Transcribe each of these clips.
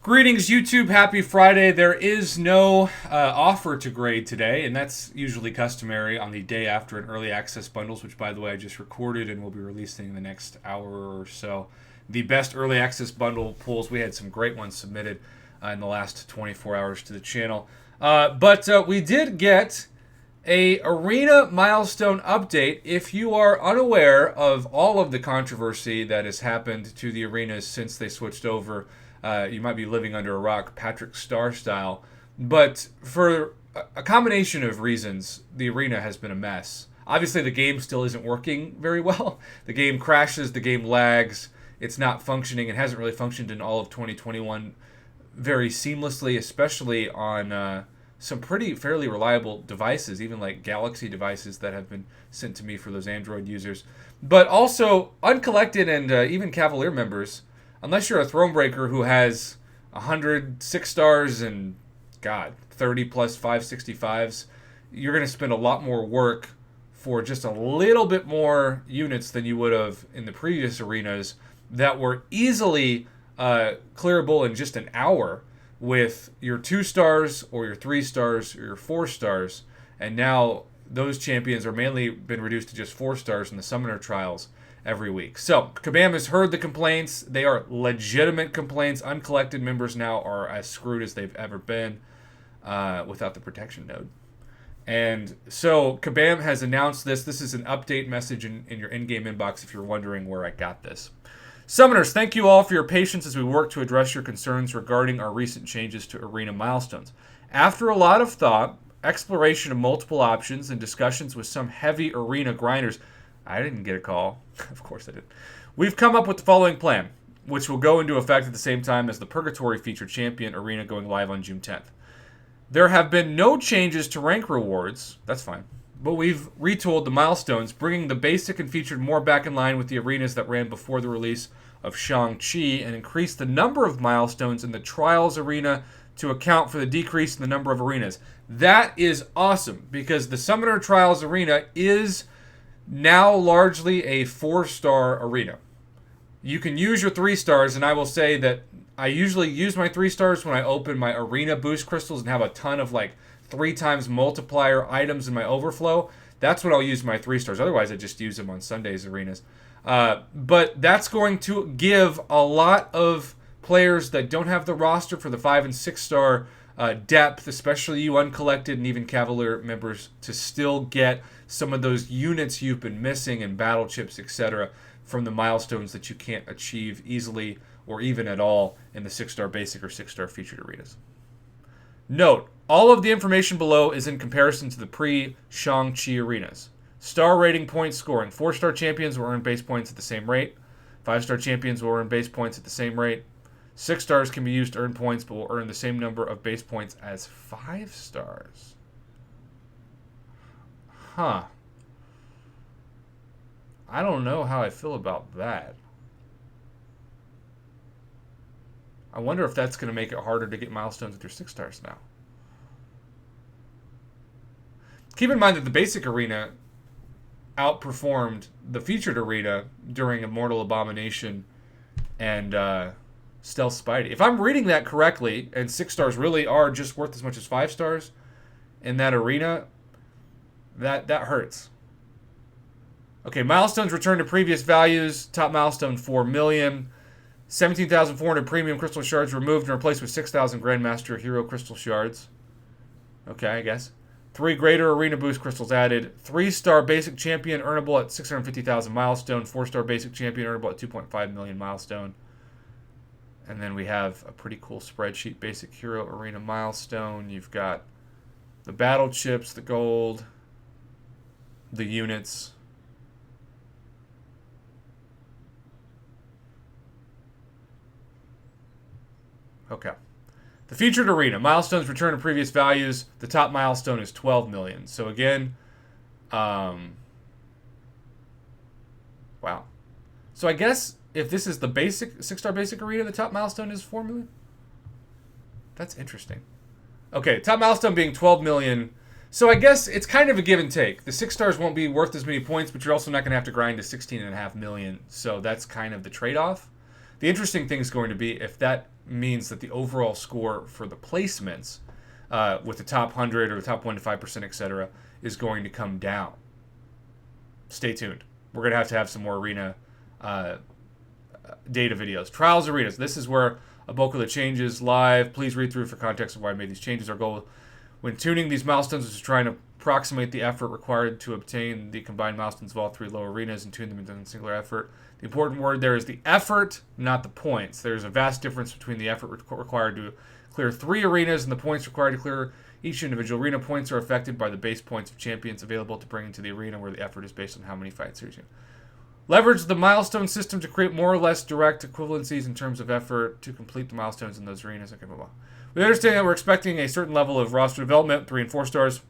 Greetings, YouTube. Happy Friday. There is no offer to grade today, and that's usually customary on the day after an early access bundles, which, by the way, I just recorded and will be releasing in the next hour or so. The best early access bundle pools. We had some great ones submitted in the last 24 hours to the channel. But we did get a arena milestone update. If you are unaware of all of the controversy that has happened to the arenas since they switched over, you might be living under a rock, Patrick Star style. But for a combination of reasons, the arena has been a mess. Obviously, the game still isn't working very well. The game crashes, the game lags, it's not functioning. It hasn't really functioned in all of 2021 very seamlessly, especially on some fairly reliable devices, even like Galaxy devices that have been sent to me for those Android users. But also, Uncollected and even Cavalier members, unless you're a Thronebreaker who has 106 stars and, 30 plus 565s, you're going to spend a lot more work for just a little bit more units than you would have in the previous arenas that were easily clearable in just an hour with your 2 stars or your 3 stars or your 4 stars. And now those champions are mainly been reduced to just 4 stars in the Summoner Trials every week. So, Kabam has heard the complaints. They are legitimate complaints. Uncollected members now are as screwed as they've ever been without the protection node. And so, Kabam has announced this. This is an update message in your in-game inbox if you're wondering where I got this. Summoners, thank you all for your patience as we work to address your concerns regarding our recent changes to arena milestones. After a lot of thought, exploration of multiple options, and discussions with some heavy arena grinders, I didn't get a call. Of course I did. We've come up with the following plan, which will go into effect at the same time as the Purgatory featured champion arena going live on June 10th. There have been no changes to rank rewards. That's fine. But we've retooled the milestones, bringing the basic and featured more back in line with the arenas that ran before the release of Shang-Chi, and increased the number of milestones in the Trials arena to account for the decrease in the number of arenas. That is awesome, because the Summoner Trials arena is now largely a 4-star arena. You can use your 3 stars, and I will say that I usually use my 3 stars when I open my arena boost crystals and have a ton of 3 times multiplier items in my overflow. That's when I'll use my 3 stars. Otherwise, I just use them on Sunday's arenas. But that's going to give a lot of players that don't have the roster for the 5 and 6 star depth, especially you Uncollected and even Cavalier members, to still get some of those units you've been missing and battle chips, etc., from the milestones that you can't achieve easily or even at all in the 6-star basic or 6-star featured arenas. Note, all of the information below is in comparison to the pre-Shang-Chi arenas. Star rating point scoring. 4-star champions will earn base points at the same rate. 5-star champions will earn base points at the same rate. 6 stars can be used to earn points, but will earn the same number of base points as 5 stars. Huh. I don't know how I feel about that. I wonder if that's going to make it harder to get milestones with your 6 stars now. Keep in mind that the basic arena outperformed the featured arena during Immortal Abomination and Stealth Spidey. If I'm reading that correctly, and 6 stars really are just worth as much as 5 stars in that arena, that hurts. Okay, milestones return to previous values. Top milestone 4 million. 17,400 premium crystal shards removed and replaced with 6,000 Grandmaster Hero crystal shards. Okay, I guess. 3 greater arena boost crystals added. 3-star basic champion earnable at 650,000 milestone. 4-star basic champion earnable at 2.5 million milestone. And then we have a pretty cool spreadsheet. Basic hero arena milestone. You've got the battle chips, the gold, the units. Okay. The featured arena. Milestones return to previous values. The top milestone is 12 million. So again, wow. So I guess if this is the basic 6-star basic arena, the top milestone is 4 million? That's interesting. Okay, top milestone being 12 million. So I guess it's kind of a give and take. The 6 stars won't be worth as many points, but you're also not going to have to grind to 16.5 million. So that's kind of the trade-off. The interesting thing is going to be if that means that the overall score for the placements with the top 100 or the top 1 to 5%, etc., is going to come down. Stay tuned. We're going to have some more arena data videos. Trials arenas. This is where a bulk of the changes live. Please read through for context of why I made these changes. Our goal when tuning these milestones is to try and approximate the effort required to obtain the combined milestones of all three low arenas and tune them into a singular effort. The important word there is the effort, not the points. There's a vast difference between the effort required to clear 3 arenas and the points required to clear each individual arena. Points are affected by the base points of champions available to bring into the arena, where the effort is based on how many fights you're using. Leverage the milestone system to create more or less direct equivalencies in terms of effort to complete the milestones in those arenas. Okay, blah, blah. We understand that we're expecting a certain level of roster development, 3 and 4 stars.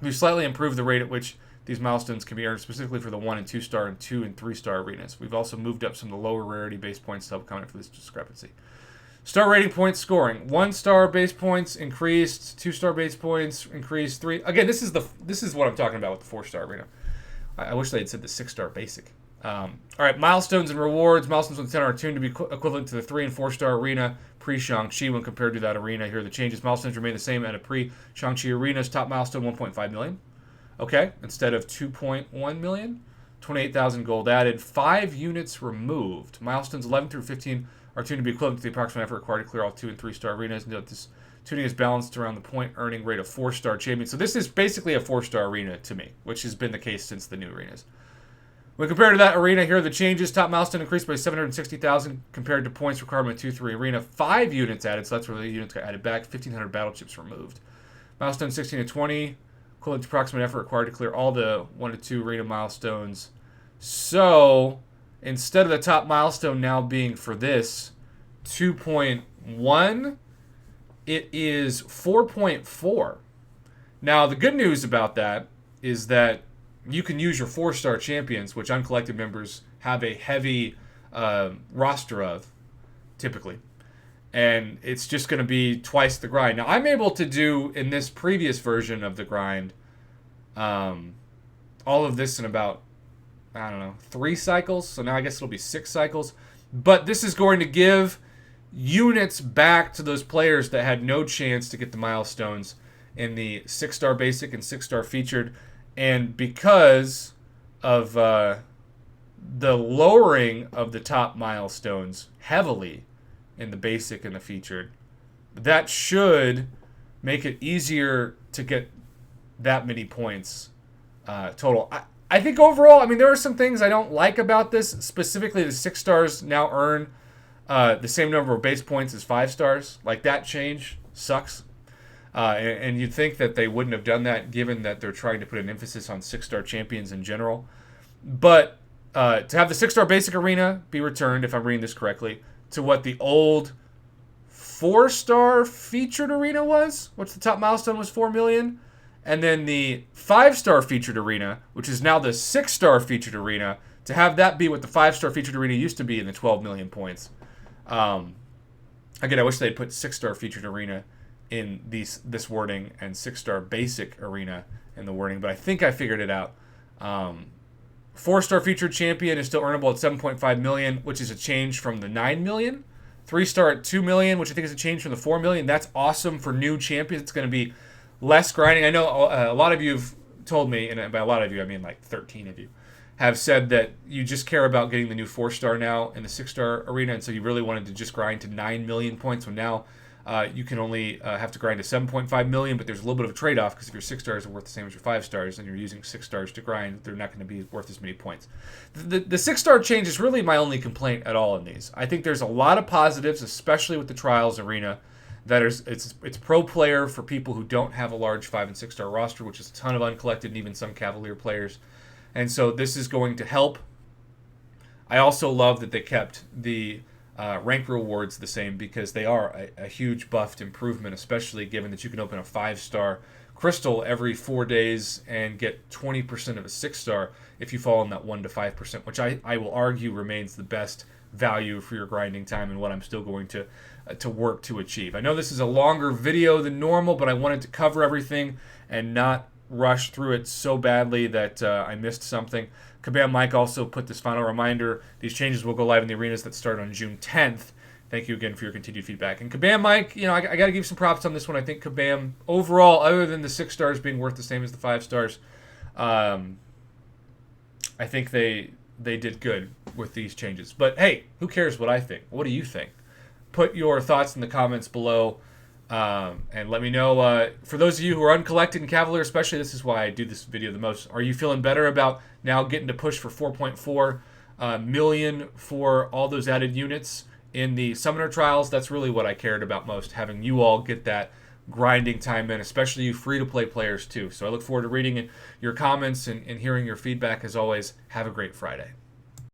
We've slightly improved the rate at which these milestones can be earned, specifically for the 1 and 2 star and 2 and 3 star arenas. We've also moved up some of the lower rarity base points to help account for this discrepancy. Star rating points scoring. 1 star base points increased, 2 star base points increased, 3. Again, this is what I'm talking about with the 4 star arena. I wish they had said the 6 star basic. All right, milestones and rewards. Milestones with 10 are tuned to be equivalent to the 3 and 4 star arena pre-Shang-Chi when compared to that arena. Here are the changes. Milestones remain the same at a pre-Shang-Chi arena's top milestone 1.5 million. Okay, instead of 2.1 million. 28,000 gold added. 5 units removed. Milestones 11 through 15 are tuned to be equivalent to the approximate effort required to clear all 2 and 3 star arenas. Note this tuning is balanced around the point earning rate of 4 star champions. So this is basically a 4 star arena to me, which has been the case since the new arenas. When compared to that arena, here are the changes. Top milestone increased by 760,000 compared to points requirement 2-3 arena. 5 units added, so that's where the units got added back. 1,500 battle chips removed. Milestone 16 to 20, equivalent to approximate effort required to clear all the 1 to 2 arena milestones. So instead of the top milestone now being for this 2.1, it is 4.4. Now the good news about that is that you can use your 4 star champions, which uncollected members have a heavy roster of, typically. And it's just going to be twice the grind. Now, I'm able to do, in this previous version of the grind, all of this in about, 3 cycles. So now I guess it'll be 6 cycles. But this is going to give units back to those players that had no chance to get the milestones in the 6 star basic and 6 star featured. And because of the lowering of the top milestones heavily in the basic and the featured, that should make it easier to get that many points total. I think overall, there are some things I don't like about this. Specifically, the 6 stars now earn the same number of base points as 5 stars. Like, that change sucks. And you'd think that they wouldn't have done that, given that they're trying to put an emphasis on 6 star champions in general. But to have the 6 star basic arena be returned, if I'm reading this correctly, to what the old 4 star featured arena was, which the top milestone was 4 million, and then the 5 star featured arena, which is now the 6 star featured arena, to have that be what the 5 star featured arena used to be in the 12 million points. Again, I wish they'd put 6 star featured arena in this wording and 6 star basic arena in the wording, but I think I figured it out. 4 star featured champion is still earnable at 7.5 million, which is a change from the 9 million. 3 star at 2 million, which I think is a change from the 4 million. That's awesome for new champions. It's going to be less grinding. I know a lot of you have told me, and by a lot of you I mean like 13 of you, have said that you just care about getting the new 4 star now in the 6 star arena, and so you really wanted to just grind to 9 million points, when now you can only have to grind to 7.5 million, but there's a little bit of a trade-off, because if your 6 stars are worth the same as your 5 stars and you're using 6 stars to grind, they're not going to be worth as many points. The 6 star change is really my only complaint at all in these. I think there's a lot of positives, especially with the Trials arena, that it's pro player for people who don't have a large 5 and 6 star roster, which is a ton of uncollected and even some Cavalier players. And so this is going to help. I also love that they kept the rank rewards the same, because they are a huge buffed improvement, especially given that you can open a 5 star crystal every 4 days and get 20% of a 6 star if you fall in that 1 to 5%, which I will argue remains the best value for your grinding time and what I'm still going to work to achieve. I know this is a longer video than normal, but I wanted to cover everything and not rush through it so badly that I missed something. Kabam Mike also put this final reminder. These changes will go live in the arenas that start on June 10th. Thank you again for your continued feedback. And Kabam Mike, I got to give some props on this one. I think Kabam, overall, other than the 6 stars being worth the same as the 5 stars, I think they did good with these changes. But hey, who cares what I think? What do you think? Put your thoughts in the comments below. And let me know, for those of you who are uncollected in Cavalier especially, this is why I do this video the most. Are you feeling better about now getting to push for 4.4 million for all those added units in the Summoner Trials? That's really what I cared about most, having you all get that grinding time in, especially you free-to-play players too. So I look forward to reading your comments and hearing your feedback. As always, have a great Friday.